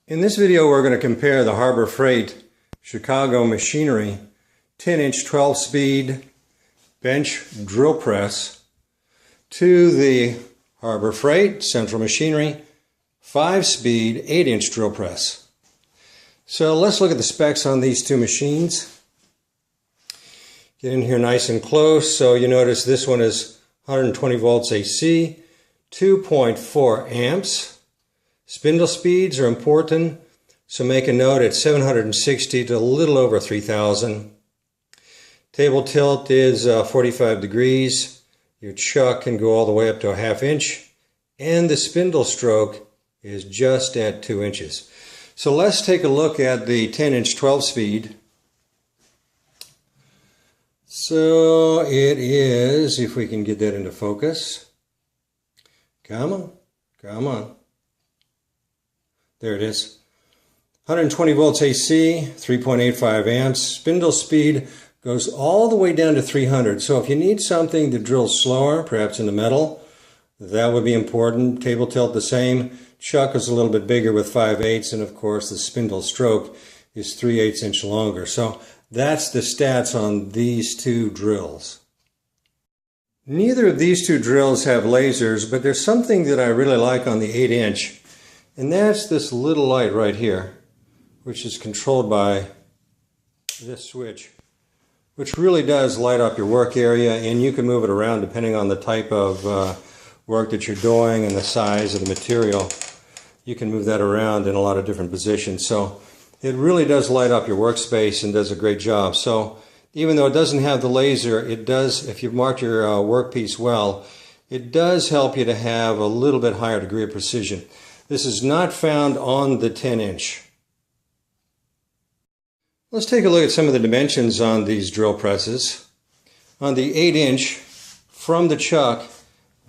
In this video, we're going to compare the Harbor Freight Chicago Machinery 10-inch 12-speed bench drill press to the Harbor Freight Central Machinery 5-speed 8-inch drill press. So let's look at the specs on these two machines. Get in here nice and close. So you notice this one is 120 volts AC, 2.4 amps. Spindle speeds are important, so make a note at 760 to a little over 3000. Table tilt is 45 degrees. Your chuck can go all the way up to a 1/2 inch, and the spindle stroke is just at 2 inches. So let's take a look at the 10-inch 12-speed. So it is, if we can get that into focus. Come on, come on. There it is. 120 volts AC, 3.85 amps. Spindle speed goes all the way down to 300. So if you need something to drill slower, perhaps in the metal, that would be important. Table tilt the same. Chuck is a little bit bigger with 5/8, and of course the spindle stroke is 3/8 inch longer. So that's the stats on these two drills. Neither of these two drills have lasers, but there's something that I really like on the 8-inch. And that's this little light right here, which is controlled by this switch, which really does light up your work area, and you can move it around depending on the type of work that you're doing and the size of the material. You can move that around in a lot of different positions. So it really does light up your workspace and does a great job. So even though it doesn't have the laser, it does, if you've marked your workpiece well, it does help you to have a little bit higher degree of precision. This is not found on the 10-inch. Let's take a look at some of the dimensions on these drill presses. On the 8-inch, from the chuck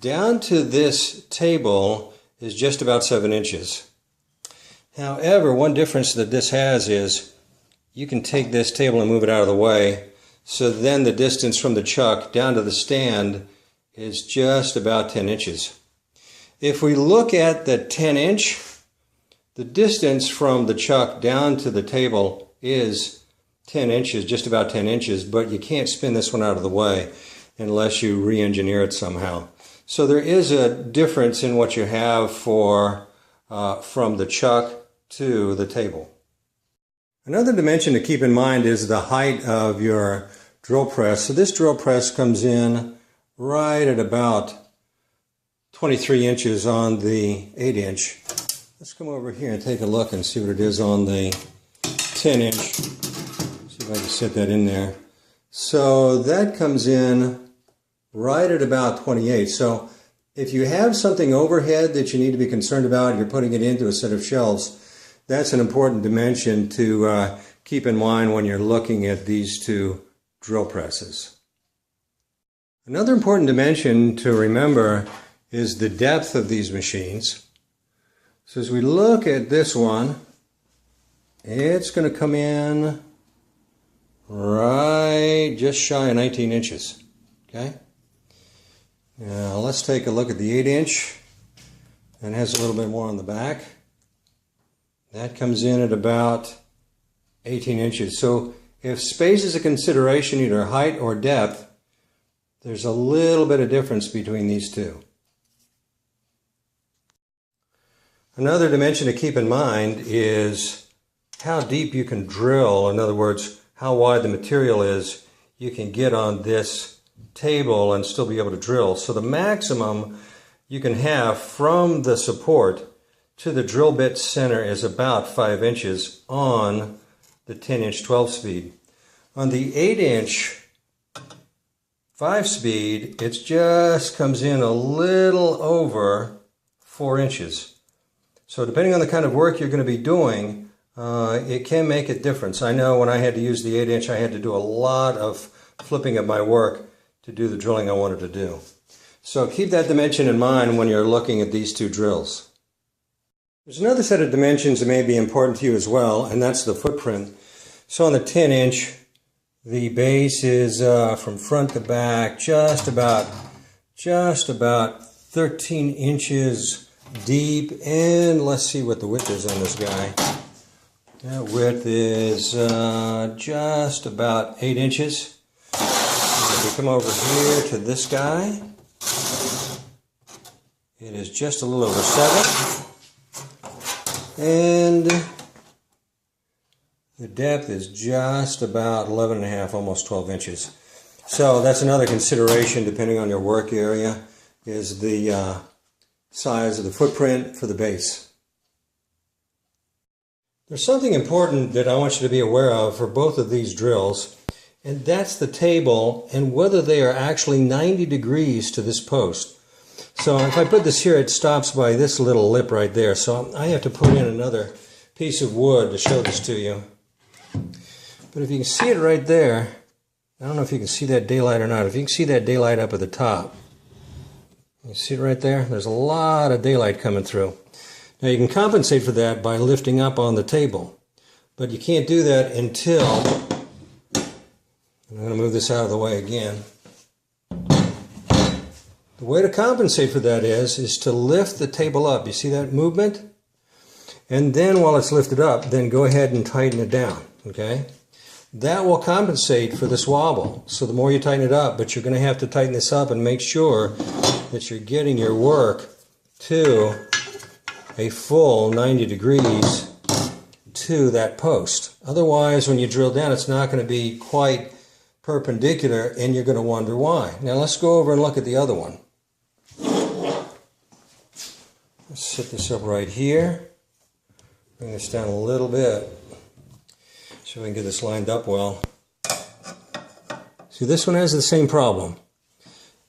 down to this table is just about 7 inches. However, one difference that this has is you can take this table and move it out of the way, so then the distance from the chuck down to the stand is just about 10 inches. If we look at the 10-inch, the distance from the chuck down to the table is 10 inches, just about 10 inches, but you can't spin this one out of the way unless you re-engineer it somehow. So there is a difference in what you have for from the chuck to the table. Another dimension to keep in mind is the height of your drill press. So this drill press comes in right at about 23 inches on the 8-inch. Let's come over here and take a look and see what it is on the 10-inch. See if I can set that in there. So that comes in right at about 28. So if you have something overhead that you need to be concerned about, you're putting it into a set of shelves, that's an important dimension to keep in mind when you're looking at these two drill presses. Another important dimension to remember is the depth of these machines. So as we look at this one, it's going to come in right just shy of 19 inches. Okay? Now let's take a look at the 8-inch. It has a little bit more on the back. That comes in at about 18 inches. So if space is a consideration, either height or depth, there's a little bit of difference between these two. Another dimension to keep in mind is how deep you can drill. In other words, how wide the material is you can get on this table and still be able to drill. So the maximum you can have from the support to the drill bit center is about 5 inches on the 10-inch 12-speed. On the 8-inch 5-speed, it just comes in a little over 4 inches. So depending on the kind of work you're going to be doing, it can make a difference. I know when I had to use the 8-inch, I had to do a lot of flipping of my work to do the drilling I wanted to do. So keep that dimension in mind when you're looking at these two drills. There's another set of dimensions that may be important to you as well, and that's the footprint. So on the 10-inch, the base is from front to back just about 13 inches deep, and let's see what the width is on this guy. That width is just about 8 inches. If we come over here to this guy, it is just a little over 7. And the depth is just about 11.5, almost 12 inches. So that's another consideration, depending on your work area, is the size of the footprint for the base. There's something important that I want you to be aware of for both of these drills, and that's the table and whether they are actually 90 degrees to this post. So if I put this here, it stops by this little lip right there. So I have to put in another piece of wood to show this to you. But if you can see it right there, I don't know if you can see that daylight or not. If you can see that daylight up at the top, you see it right there? There's a lot of daylight coming through. Now you can compensate for that by lifting up on the table, but you can't do that until, I'm going to move this out of the way again. The way to compensate for that is to lift the table up. You see that movement? And then while it's lifted up, then go ahead and tighten it down, okay? That will compensate for this wobble. So the more you tighten it up, but you're going to have to tighten this up and make sure that you're getting your work to a full 90 degrees to that post. Otherwise, when you drill down, it's not going to be quite perpendicular, and you're going to wonder why. Now let's go over and look at the other one. Let's set this up right here. Bring this down a little bit so we can get this lined up well. See, this one has the same problem.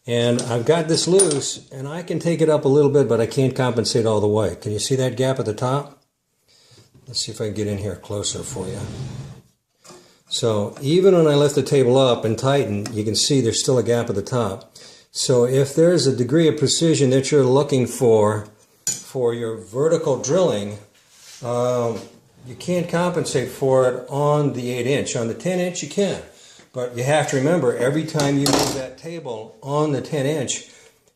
And I've got this loose, and I can take it up a little bit, but I can't compensate all the way. Can you see that gap at the top? Let's see if I can get in here closer for you. So even when I lift the table up and tighten, you can see there's still a gap at the top. So if there's a degree of precision that you're looking for your vertical drilling, you can't compensate for it on the 8-inch. On the 10-inch you can. But you have to remember, every time you move that table on the 10-inch,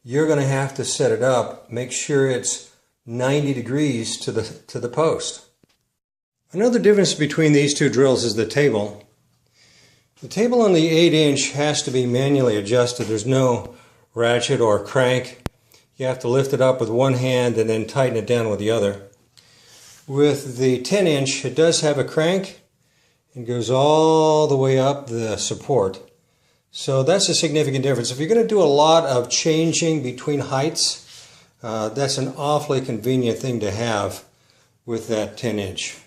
you're going to have to set it up, make sure it's 90 degrees to the post. Another difference between these two drills is the table. The table on the 8-inch has to be manually adjusted. There's no ratchet or crank. You have to lift it up with one hand and then tighten it down with the other. With the 10-inch, it does have a crank. It goes all the way up the support. So that's a significant difference. If you're going to do a lot of changing between heights, that's an awfully convenient thing to have with that 10-inch.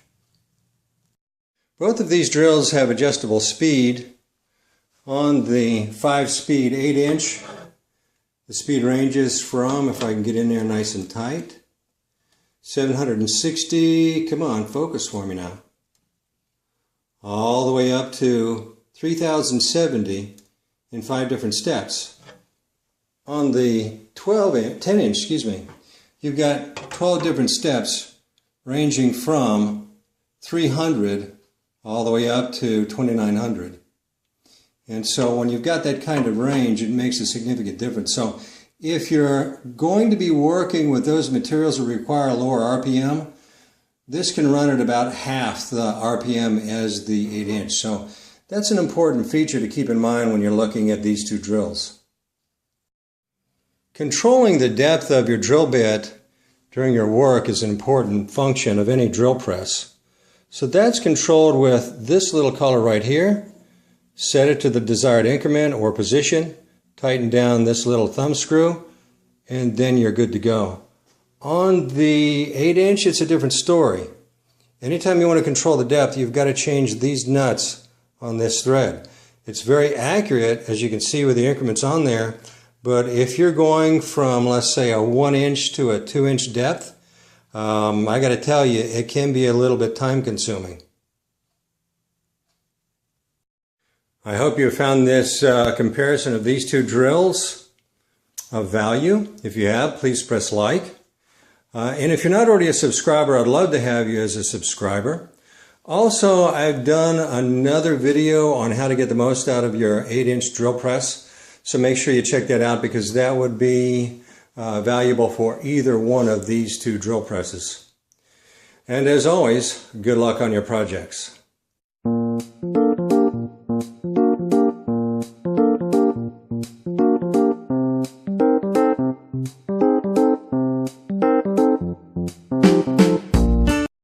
Both of these drills have adjustable speed. On the 5-speed 8-inch, the speed ranges from, if I can get in there nice and tight, 760, come on, focus for me now, all the way up to 3070 in 5 different steps. On the 10-inch, you've got 12 different steps ranging from 300 all the way up to 2900. And so when you've got that kind of range, it makes a significant difference. So if you're going to be working with those materials that require a lower RPM, this can run at about half the RPM as the 8-inch. So that's an important feature to keep in mind when you're looking at these two drills. Controlling the depth of your drill bit during your work is an important function of any drill press. So that's controlled with this little collar right here. Set it to the desired increment or position, tighten down this little thumb screw, and then you're good to go. On the 8-inch, it's a different story. Anytime you want to control the depth, you've got to change these nuts on this thread. It's very accurate, as you can see with the increments on there, but if you're going from, let's say, a 1-inch to a 2-inch depth, I got to tell you, it can be a little bit time-consuming. I hope you found this comparison of these two drills of value. If you have, please press like. And if you're not already a subscriber, I'd love to have you as a subscriber. Also, I've done another video on how to get the most out of your 8-inch drill press. So make sure you check that out, because that would be valuable for either one of these two drill presses. And as always, good luck on your projects.